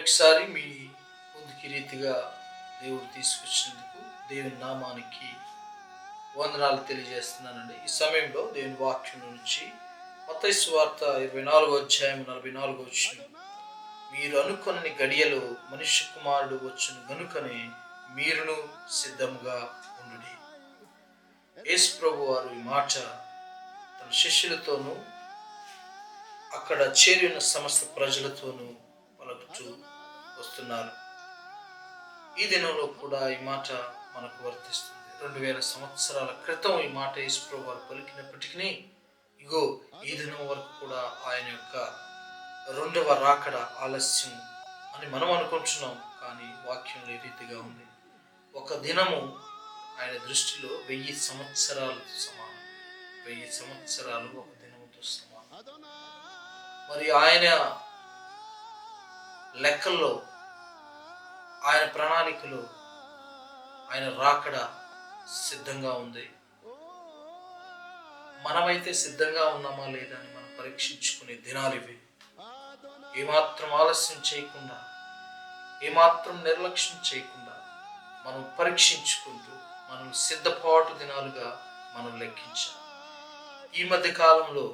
మరొకసారి మీ ముందుకి రీతిగా దేవుడు తీసుకొచ్చినందుకు దేవుని నామానికి వందనాలు తెలియజేస్తున్నానండి. ఈ సమయంలో దేవుని వాక్యం నుంచి మత్తయి సువార్త 24వ అధ్యాయం 44వ వచనం, మీరు అనుకొనని గడియలో మనుష్య కుమారుడు వచ్చును గనుకనే మీరును సిద్ధముగా ఉండుడి. యేసు ప్రభు వారు ఈ మాట తన శిష్యులతోనూ అక్కడ చేరి ఉన్న సమస్త ప్రజలతోనూ పలుకుతూ వస్తున్నారు. ఈ దినంలో కూడా ఈ మాట మనకు వర్తిస్తుంది. 2000 సంవత్సరాల క్రితం ఈ మాట యేసు ప్రభు వారు పలికినప్పటికీ ఇగో ఈ దినం వరకు కూడా ఆయన యొక్క రెండవ రాకడ ఆలస్యం అని మనం అనుకుంటున్నాం. కానీ వాక్యంలో ఈ రీతిగా ఉంది. ఒక దినము ఆయన దృష్టిలో 1000 సంవత్సరాలు సమానం. 1000 సంవత్సరాలు ఒక దినముతో సమానం. మరి ఆయన లెక్కల్లో, ఆయన ప్రణాళికలో ఆయన రాకడ సిద్ధంగా ఉంది. మనమైతే సిద్ధంగా ఉన్నామా లేదా అని మనం పరీక్షించుకునే దినాలు ఇవి. ఏమాత్రం ఆలస్యం చేయకుండా, ఏమాత్రం నిర్లక్ష్యం చేయకుండా మనం పరీక్షించుకుంటూ మనం సిద్ధపాటు దినాలుగా మనం లెక్కించాలి. ఈ మధ్య కాలంలో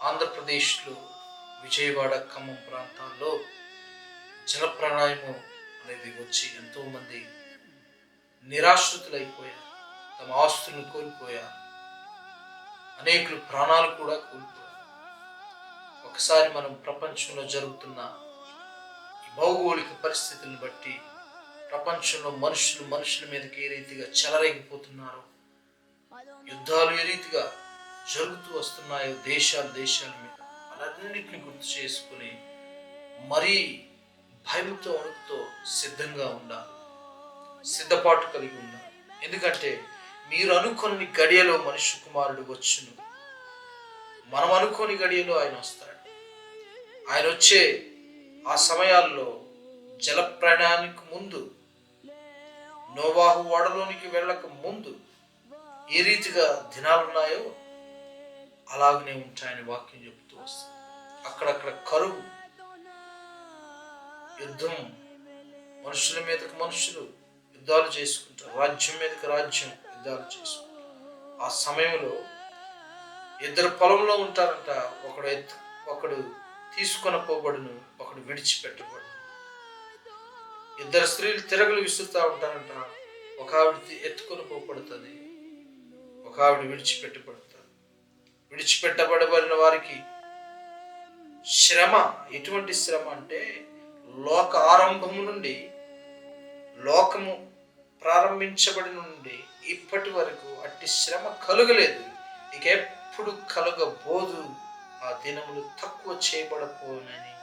ఆంధ్రప్రదేశ్లో విజయవాడ, ఖమ్మం ప్రాంతాల్లో జలప్రళయము అనేది వచ్చి ఎంతోమంది నిరాశ్రితులైపోయారు, తమ ఆస్తులను కోల్పోయారు, అనేకులు ప్రాణాలు కూడా కోల్పోయారు. ఒకసారి మనం ప్రపంచంలో జరుగుతున్న ఈ భౌగోళిక పరిస్థితులను బట్టి ప్రపంచంలో మనుషుల మీదకి ఏ రీతిగా చెలరేగిపోతున్నారో, యుద్ధాలు ఏ రీతిగా జరుగుతూ వస్తున్నాయో దేశాల మీద, అన్నింటిని గుర్తు చేసుకుని మరీ భయంతో వణుకుతో సిద్ధంగా ఉండాలి, సిద్ధపాటు కలిగి ఉండాలి. ఎందుకంటే మీరు అనుకోని గడియలో మనుష్య కుమారుడు వచ్చును. మనం అనుకోని గడియలో ఆయన వస్తాడు. ఆయన వచ్చే ఆ సమయాల్లో జల ప్రయాణానికి ముందు, నోవాహు ఓడలోనికి వెళ్ళక ముందు ఏ రీతిగా దినాలున్నాయో అలాగనే ఉంటాయని వాక్యం చెబుతూ వస్తుంది. అక్కడక్కడ కరువు, యుద్ధం, మనుషుల మీదకి మనుషులు యుద్ధాలు చేసుకుంటారు, రాజ్యం మీదకి రాజ్యం యుద్ధాలు చేసుకుంటారు. ఆ సమయంలో ఇద్దరు పొలంలో ఉంటారంట. ఒకడు తీసుకొని పోబడును, ఒకడు విడిచిపెట్టబడును. ఇద్దరు స్త్రీలు తిరగలు విసురుతూ ఉంటారంట. ఒక ఆవిడ ఎత్తుకొని పోబడుతుంది, ఒక ఆవిడ విడిచిపెట్టబడుతుంది. విడిచిపెట్టబడబడిన వారికి శ్రమ, ఎటువంటి శ్రమ అంటే లోక ఆరంభము నుండి, లోకము ప్రారంభించబడి నుండి ఇప్పటి వరకు అట్టి శ్రమ కలుగలేదు, ఇక ఎప్పుడు కలగబోదు. ఆ దినములు తక్కువ చేయబడపోనని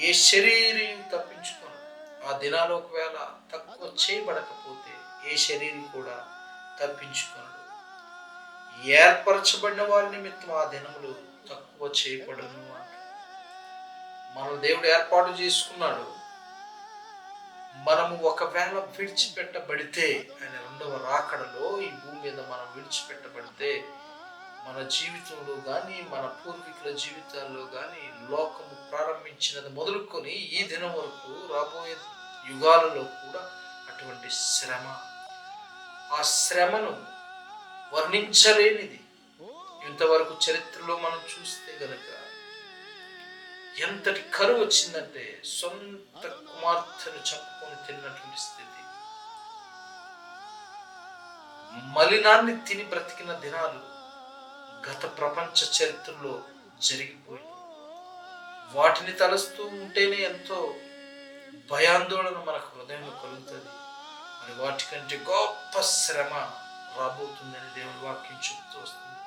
ఏ శరీరం తప్పించుకోను. ఆ దినాలు ఒకవేళ తక్కువ చేయబడకపోతే ఏ శరీరం కూడా తప్పించుకోను. ఏర్పరచబడిన వారి నిమిత్తం ఆ దినములు తక్కువ చేయబడను అంట. మన దేవుడు ఏర్పాటు చేసుకున్నాడు. మనము ఒకవేళ విడిచిపెట్టబడితే, ఆయన రెండవ రాకడలో ఈ భూమి మీద మనం విడిచిపెట్టబడితే, మన జీవితంలో కానీ, మన పూర్వీకుల జీవితాల్లో కానీ, లోకము ప్రారంభించినది మొదలుకొని ఈ దినం వరకు రాబోయే యుగాలలో కూడా అటువంటి శ్రమ, ఆ శ్రమను వర్ణించలేనిది. ఇంతవరకు చరిత్రలో మనం చూస్తే గనక ఎంతటి కరువు వచ్చిందంటే సొంత కుమార్తెను చంపుకొని తిన్నటువంటి స్థితి, మలినాన్ని తిని బ్రతికిన దినాలు గత ప్రపంచ చరిత్రలో జరిగిపోయి, వాటిని తలుస్తూ ఉంటేనే ఎంతో భయాందోళన మనకు హృదయంలో కలుగుతుంది. మరి వాటికంటే గొప్ప శ్రమ రాబోతుందని దేవుని వాక్యం చెబుతూ వస్తుంది.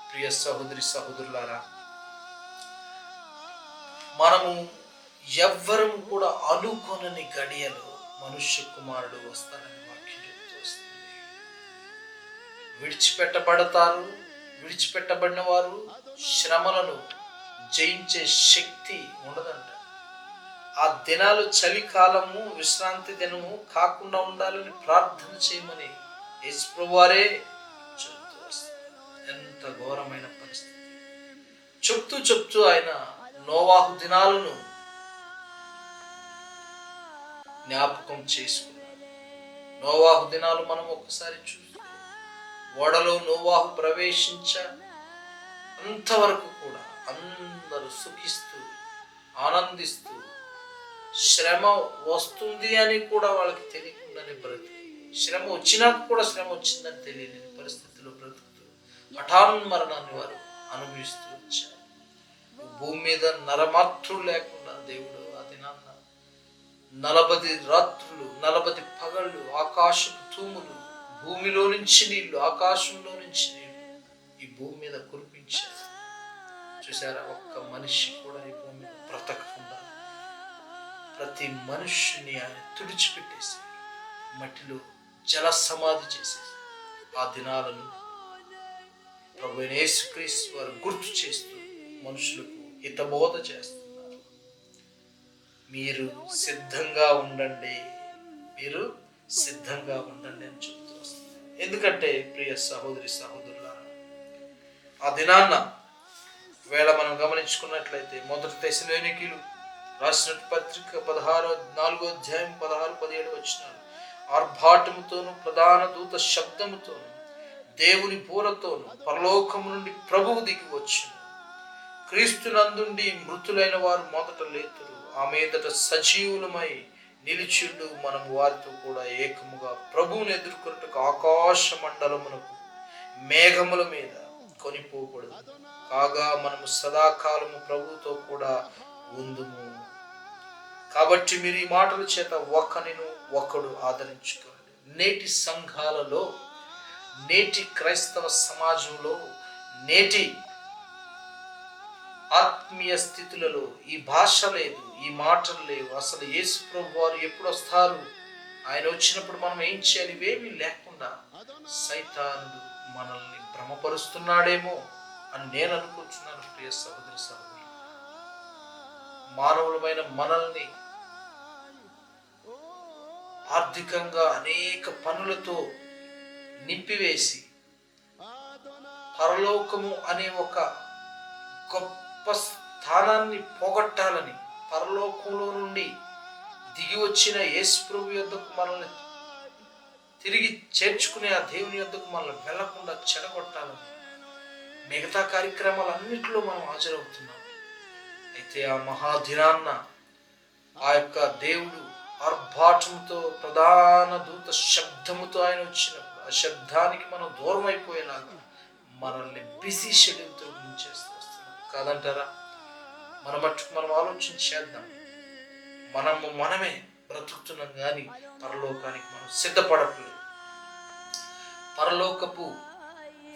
ప్రియ సహోదరి సహోదరులారా, మనము ఎవ్వరము కూడా అనుకోనని గడియలో మనుష్య కుమారుడు వస్తాడని వాక్యం చెబుతూ వస్తుంది. విడిచిపెట్టబడిన వారు శ్రమలను జయించే శక్తి ఉండదంట. ఆ దినాలు చలికాలము, విశ్రాంతి దినము కాకుండా ఉండాలని ప్రార్థన చేయమని యేసు ప్రభువారే చెబుతూ వస్తారు. ఎంత ఘోరమైన పరిస్థితి. చెప్తూ ఆయన నోవాహు దినాలను జ్ఞాపకం చేసుకున్నాడు. నోవాహు దినాలు మనం ఒక్కసారి చూస్తే ఓడలో నోవాహు ప్రవేశించ అంతవరకు కూడా అందరూ సుఖిస్తూ ఆనందిస్తూ, శ్రమ వస్తుంది అని కూడా వాళ్ళకి తెలియకుండానే బ్రతుకు, శ్రమ వచ్చినాక కూడా శ్రమ వచ్చిందని తెలియలేని పరిస్థితుల్లో బ్రతుకుతూ హఠాన్మరణాన్ని వారు అనుభవిస్తూ వచ్చారు. భూమి మీద నరమాత్రులు లేకుండా దేవుడు ఆ దినాన్న 40 రాత్రులు 40 పగళ్ళు ఆకాశపు తూములు, భూమిలో నుంచి నీళ్లు, ఆకాశంలో నుంచి నీళ్లు ఈ భూమి మీద కురిపించారు. చూసారా, ఒక్క మనిషి కూడా ఈ భూమి మీద బ్రతకకుండా ప్రతి మనుష్యుని ఆయన తుడిచిపెట్టేసి మట్టిలో జల సమాధి చేసేసి ఆ దినాలను ప్రభువైన యేసుక్రీస్తు వారు గుర్తు చేస్తూ మనుషులకు హితబోధ చేస్తున్నారు. మీరు సిద్ధంగా ఉండండి, మీరు సిద్ధంగా ఉండండి అని చెప్తూ వస్తున్నారు. ఎందుకంటే ప్రియ సహోదరి సహోదరులారా, ఆ దినాన్న వేళ మనం గమనించుకున్నట్లయితే 1 తెస్సలోనికీయులు రాసిన పత్రిక 4వ అధ్యాయం 16-17 వచనాలు, ఆర్భాటముతోను ప్రధాన దూత శబ్దముతోను దేవుని బూరతోను పరలోకము నుండి ప్రభువు దిగి వచ్చును. క్రీస్తునందుండి మృతులైన వారు మొదట లేతురు, ఆ మీదట సజీవులమై నిలిచిండు మనము వారితో కూడా ఏకముగా ప్రభువును ఎదుర్కొన్నట్టుకు ఆకాశ మండలమునకు మేఘముల మీద కొనిపోకూడదు. కాగా మనము సదాకాలము ప్రభువుతో కూడా ఉందుము. కాబట్టి మీరు ఈ మాటల చేత ఒకరిని ఒకడు ఆదరించుకోండి. నేటి సంఘాలలో, నేటి క్రైస్తవ సమాజంలో, నేటి ఆత్మీయ స్థితులలో ఈ భాష లేదు, ఈ మాటలు లేవు. అసలు యేసు ప్రభు వారు ఎప్పుడు వస్తారు, ఆయన వచ్చినప్పుడు మనం ఏం చేయాలి, ఇవేమీ లేకుండా సైతానుడు మనల్ని భ్రమపరుస్తున్నాడేమో అని నేను అనుకుంటున్నాను. ప్రియ సహోదరి సహోదరు, మానవులమైన మనల్ని ఆర్థికంగా అనేక పనులతో నింపివేసి పరలోకము అనే ఒక గొప్ప స్థానాన్ని పోగొట్టాలని, పరలోకంలో నుండి దిగి వచ్చిన యేసు ప్రభు యొద్దకు మనల్ని తిరిగి చేర్చుకునే ఆ దేవుని యొద్దకు మనల్ని వెళ్లకుండా చెడగొట్టాలని మిగతా కార్యక్రమాలన్నింటిలో మనం హాజరవుతున్నాం. అయితే ఆ మహాదినాన్న ఆ యొక్క దేవుడు ఆర్భాటంతో ప్రధాన దూత శబ్దముతో ఆయన వచ్చినప్పుడు ఆ శబ్దానికి మనం దూరం అయిపోయేలాగా మనల్ని బిజీ షెడ్యూల్తో చేస్తూ వస్తున్నాం కాదంటారా? మన మట్టుకు మనం ఆలోచన చేద్దాం. మనమే బ్రతుకుతున్నాం కానీ పరలోకానికి మనం సిద్ధపడట్లేదు. పరలోకపు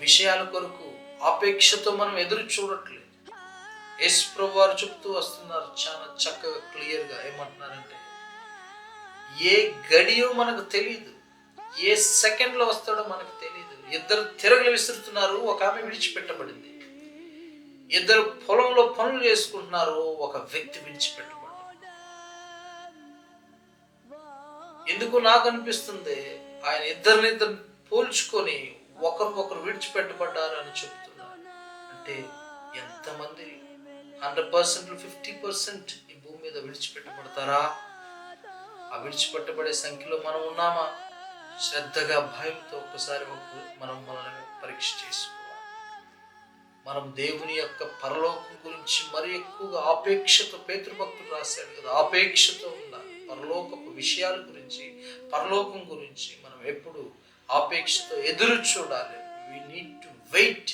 విషయాల కొరకు ఆపేక్షతో మనం ఎదురు చూడట్లేదు. యేసు ప్రభు వారు చెప్తూ వస్తున్నారు చాలా చక్కగా క్లియర్గా. ఏమంటున్నారంటే, ఏ గడియో మనకు తెలియదు, ఏ సెకండ్లో వస్తాడో మనకు తెలియదు. 2 తిరగలు విసురుతున్నారు, ఒక ఆమె విడిచిపెట్టబడింది. 2 పొలంలో పనులు చేసుకుంటున్నారు, ఒక వ్యక్తి విడిచిపెట్టబడ్డాడు. ఎందుకు నాకు అనిపిస్తుంది, ఆయన ఇద్దరు పోల్చుకొని ఒకరు విడిచిపెట్టబడ్డారు అని చెప్తున్నారు. అంటే ఎంతమంది 100%, 50% ఈ భూమి మీద విడిచిపెట్టబడతారా? ఆ విడిచిపెట్టబడే సంఖ్యలో మనం ఉన్నామా? శ్రద్ధగా భయంతో ఒక్కసారి మనల్ని పరీక్ష చేసుకోవాలి. మనం దేవుని యొక్క పరలోకం గురించి మరి ఎక్కువగా ఆపేక్షతో, పేతృభక్తుడు రాశాడు కదా, ఆపేక్షతో ఉండాలి. పరలోకపు విషయాల గురించి, పరలోకం గురించి మనం ఎప్పుడు ఆపేక్షతో ఎదురు చూడాలి. We need to wait.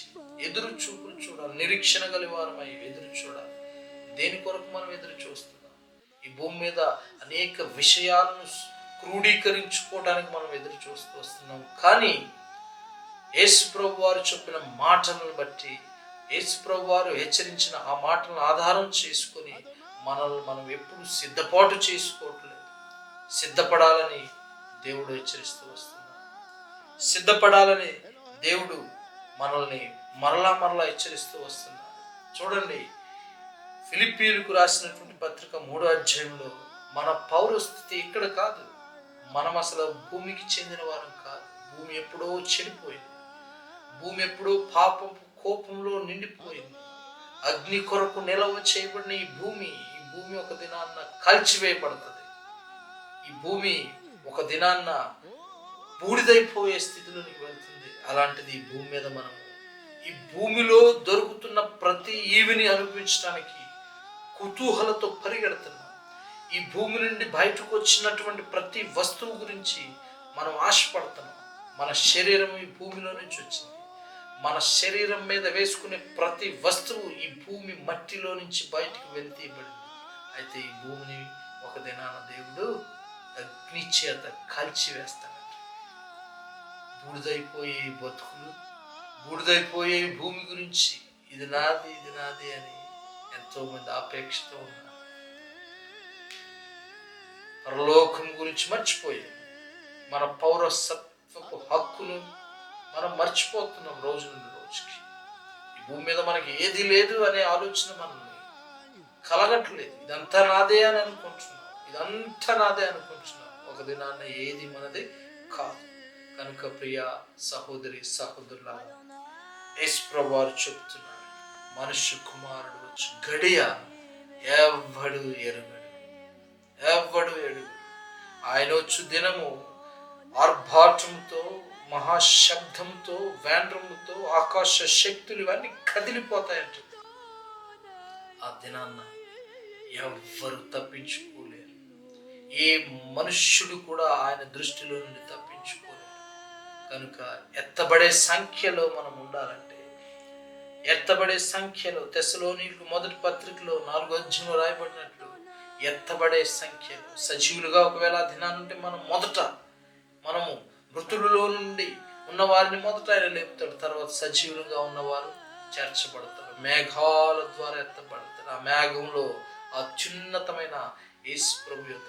ఎదురు చూపులు చూడాలి, నిరీక్షణ గలివారమై ఎదురు చూడాలి. దేని కొరకు మనం ఎదురు చూస్తున్నాం? ఈ భూమి మీద అనేక విషయాలను క్రోడీకరించుకోవడానికి మనం ఎదురు చూస్తూ వస్తున్నాం. కానీ యేసు ప్రభు వారు చెప్పిన మాటలను బట్టి, యేసు ప్రభు వారు హెచ్చరించిన ఆ మాటలను ఆధారం చేసుకొని మనల్ని మనం ఎప్పుడు సిద్ధపాటు చేసుకోవట్లేదు. సిద్ధపడాలని దేవుడు హెచ్చరిస్తూ వస్తున్నాడు. సిద్ధపడాలని దేవుడు మనల్ని మరలా హెచ్చరిస్తూ వస్తున్నాడు. చూడండి, ఫిలిప్పీయులకు రాసినటువంటి పత్రిక 3వ అధ్యాయంలో మన పౌరస్థితి ఇక్కడ కాదు. మనం అసలు భూమికి చెందిన వారం కాదు. భూమి ఎప్పుడో చెడిపోయింది. భూమి ఎప్పుడో పాపం కోపంలో నిండిపోయింది. అగ్ని కొరకు నిలవ చేయబడిన ఈ భూమి ఒక దినాన్న కాల్చివేయబడుతుంది. ఈ ఈ భూమి ఒక దినాన్న బూడిదైపోయే స్థితిలోనికి వెళ్తుంది. అలాంటిది ఈ భూమి మీద మనము ఈ భూమిలో దొరుకుతున్న ప్రతి ఈవిని అనుభవించడానికి కుతూహలతో పరిగెడుతున్నాం. ఈ భూమి నుండి బయటకు వచ్చినటువంటి ప్రతి వస్తువు గురించి మనం ఆశపడుతున్నాం. మన శరీరం ఈ భూమిలో నుంచి వచ్చింది. మన శరీరం మీద వేసుకునే ప్రతి వస్తువు ఈ భూమి మట్టిలో నుంచి బయటకు వెళ్తీయబడింది. అయితే ఈ భూమిని ఒక దినాన దేవుడు అగ్ని చేత కాల్చివేస్తాడు. బూడిదైపోయే బతుకులు, బూడిదైపోయే భూమి గురించి ఇది నాది ఇది నాది అని ఎంతో మంది ఆపేక్షతో ఉన్నారు. పరలోకం గురించి మర్చిపోయాం. మన పౌరసత్వపు హక్కును మనం మర్చిపోతున్నాం రోజు నుండి రోజుకి. ఈ భూమి మీద మనకి ఏది లేదు అనే ఆలోచన మనం కలగట్లేదు. ఇదంతా నాదే అని అనుకుంటున్నాం, ఇదంతా నాదే అనుకుంటున్నాం. ఒక దినాన్న ఏది మనది కాదు. కనుక ప్రియ సహోదరి సహోదరులారా, యేసు ప్రభువారు చెప్తున్నారు, మనుష్య కుమారుడు వచ్చి గడియ ఎవ్వడు ఎరుగడు. ఆయన వచ్చు దినము ఆర్భాటంతో, మహాశబ్దంతో, వేండ్రముతో ఆకాశ శక్తులు ఇవన్నీ కదిలిపోతాయంట. ఆ దినాన్న ఎవ్వరు తప్పించుకోలేరు. ఏ మనుష్యుడు కూడా ఆయన దృష్టిలో నుండి తప్పించుకోలేరు. కనుక ఎత్తబడే సంఖ్యలో మనం ఉండాలంటే, ఎత్తబడే సంఖ్యలో తెస్సలోనీయులకు మొదటి పత్రికలో 4వ అధ్యాయంలో రాయబడినట్లు ఎత్తబడే సంఖ్యలో సజీవులుగా ఒకవేళ దినానంటే మనము మృతులలో నుండి ఉన్న వారిని మొదట ఆయన లేపుతాడు. తర్వాత సజీవులుగా ఉన్నవారు చేర్చబడతారు, మేఘాల ద్వారా ఎత్తబడతారు. ఆ మేఘంలో అత్యున్నతమైన యేసు ప్రభు యొద్ద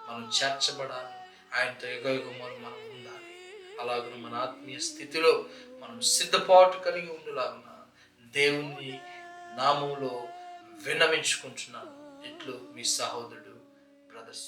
మనం చేర్చబడాలి. ఆయనతో యుగయుగములు మనం ఉండాలి. అలాగే మన ఆత్మీయ స్థితిలో మనం సిద్ధపాటు కలిగి ఉండాలన్న దేవుని నామములో విన్నవించుకుంటున్నాను. ఇట్లు మీ సహోదరుడు బ్రదర్.